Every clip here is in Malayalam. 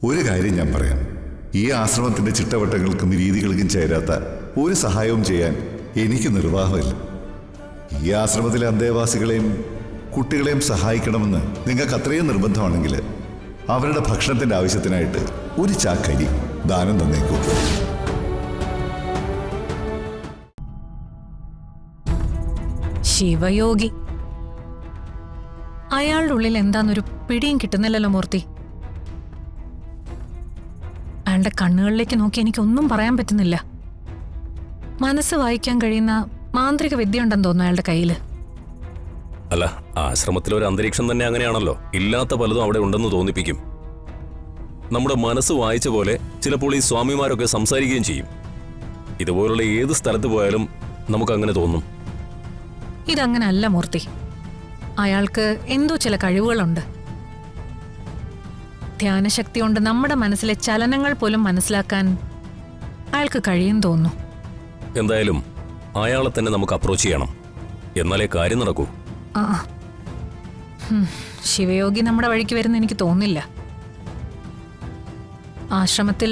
ഒരു കാര്യം ഞാൻ പറയാം, ഈ ആശ്രമത്തിന്റെ ചിട്ടവട്ടങ്ങൾക്കും രീതികൾക്കും ചേരാത്ത ഒരു സഹായവും ചെയ്യാൻ എനിക്ക് നിർവാഹമില്ല. ഈ ആശ്രമത്തിലെ അന്തേവാസികളെയും കുട്ടികളെയും സഹായിക്കണമെന്ന് നിങ്ങൾക്ക് അത്രയും നിർബന്ധമാണെങ്കിൽ അവരുടെ ഭക്ഷണത്തിന്റെ ആവശ്യത്തിനായിട്ട് ഒരു ചാക്കരി ദാനം തന്നേക്കൂ. ശിവയോഗി, അയാളുടെ ഉള്ളിൽ എന്താന്നൊരു പിടിയും കിട്ടുന്നില്ലല്ലോ മൂർത്തി. അയാളുടെ കണ്ണുകളിലേക്ക് നോക്കി എനിക്കൊന്നും പറയാൻ പറ്റുന്നില്ല. മനസ്സ് വായിക്കാൻ കഴിയുന്ന മാന്ത്രിക വിദ്യ ഉണ്ടെന്ന് തോന്നുന്നു അയാളുടെ കയ്യില്. അല്ല, ആശ്രമത്തിലെ ഒരു അന്തരീക്ഷം തന്നെ അങ്ങനെയാണല്ലോ. ഇല്ലാത്ത പലതും അവിടെ ഉണ്ടെന്ന് തോന്നിപ്പിക്കും. നമ്മുടെ മനസ്സ് വായിച്ച പോലെ ചിലപ്പോൾ ഈ സ്വാമിമാരൊക്കെ സംസാരിക്കുകയും ചെയ്യും. ഇതുപോലുള്ള ഏത് സ്ഥലത്ത് പോയാലും നമുക്കങ്ങനെ തോന്നും. ഇതങ്ങനെ അല്ല മൂർത്തി. അയാൾക്ക് എന്തോ ചില കഴിവുകളുണ്ട്. ധ്യാനശക്തി കൊണ്ട് നമ്മുടെ മനസ്സിലെ ചലനങ്ങൾ പോലും മനസ്സിലാക്കാൻ അയാൾക്ക് കഴിയും തോന്നുന്നു. എന്തായാലും അയാളെ തന്നെ നമുക്ക് അപ്രോച്ച് ചെയ്യണം, എന്നാലേ കാര്യം നടക്കൂ. ശിവയോഗി നമ്മുടെ വഴിക്ക് വരുന്ന എനിക്ക് തോന്നില്ല. ആശ്രമത്തിൽ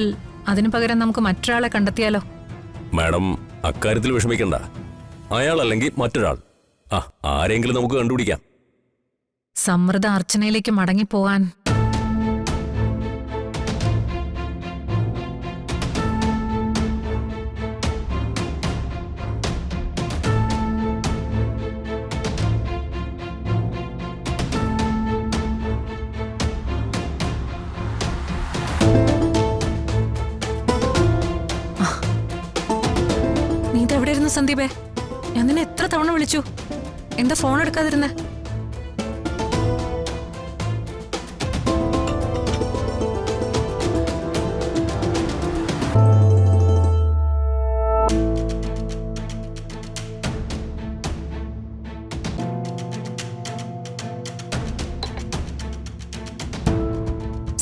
അതിനു പകരം നമുക്ക് മറ്റൊരാളെ കണ്ടെത്തിയാലോ? മാഡം അക്കാര്യത്തിൽ വിഷമിക്കണ്ട. അയാളല്ലെങ്കിൽ മറ്റൊരാൾ, ആരെങ്കിലും നമുക്ക് കണ്ടുപിടിക്കാം. സമൃദ്ധ അർച്ചനയിലേക്ക് മടങ്ങിപ്പോവാൻ നീ ഇതെവിടെ ഇരുന്നു സന്ദീപേ? ഞാൻ നിന്നെ എത്ര തവണ വിളിച്ചു, എന്താ ഫോൺ എടുക്കാതിരുന്നേ?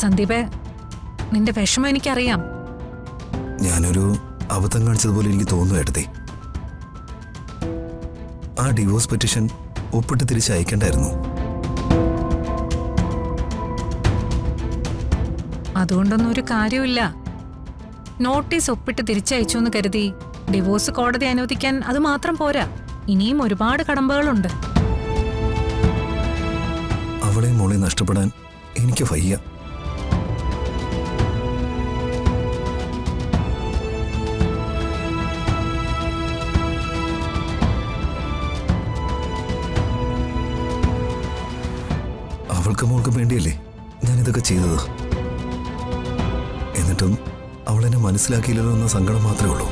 സന്ദീപേ, നിന്റെ വിഷമം എനിക്കറിയാം. ഞാനൊരു അബദ്ധം കാണിച്ചതുപോലെ എനിക്ക് തോന്നുന്നു ഏട്ടത്തി. ആ ഡിവോഴ്സ് പെറ്റീഷൻ ഒപ്പിട്ട് തിരിച്ച് അയക്കണ്ടായിരുന്നു. അതുകൊണ്ടൊന്നും ഒരു കാര്യമില്ല. നോട്ടീസ് ഒപ്പിട്ട് തിരിച്ചയച്ചു എന്ന് കരുതി ഡിവോഴ്സ് കോടതി അനുവദിക്കാൻ അത് മാത്രം പോരാ. ഇനിയും ഒരുപാട് കടമ്പകളുണ്ട്. അവളെയും മോളെയും നഷ്ടപ്പെടാൻ എനിക്ക് വയ്യ. അവൾക്ക് മോൾക്ക് വേണ്ടിയല്ലേ ഞാനിതൊക്കെ ചെയ്തത്. എന്നിട്ടും അവളെന്നെ മനസ്സിലാക്കിയില്ലല്ലോ എന്ന സങ്കടം മാത്രമേ ഉള്ളൂ.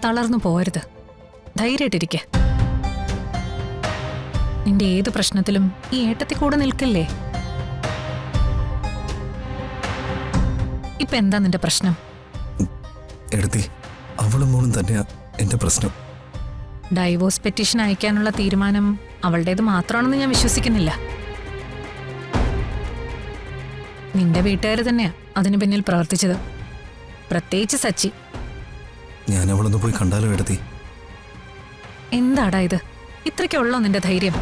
തളർന്നു പോരുത്, ധൈര്യമായിട്ടിരിക്കെ. നിന്റെ ഏത് പ്രശ്നത്തിലും ഈ ഏട്ടത്തി കൂടെ നിൽക്കില്ലേ? ഇപ്പൊ എന്താ നിന്റെ പ്രശ്നം? എടുത്തി, അവളും മോളും തന്നെയാ എന്റെ പ്രശ്നം. ഡൈവോഴ്സ് പെറ്റീഷൻ അയക്കാനുള്ള തീരുമാനം അവളുടേത് മാത്രമാണെന്ന് ഞാൻ വിശ്വസിക്കുന്നില്ല. നിന്റെ വീട്ടുകാർ തന്നെയാ അതിന് പിന്നിൽ പ്രവർത്തിച്ചത്, പ്രത്യേകിച്ച് സച്ചി. ഞാൻ അവളൊന്ന് പോയി കണ്ടാലോ എടുത്തി? എന്താടാ ഇത്? ഇത്രയ്ക്കുള്ളോ നിന്റെ ധൈര്യം?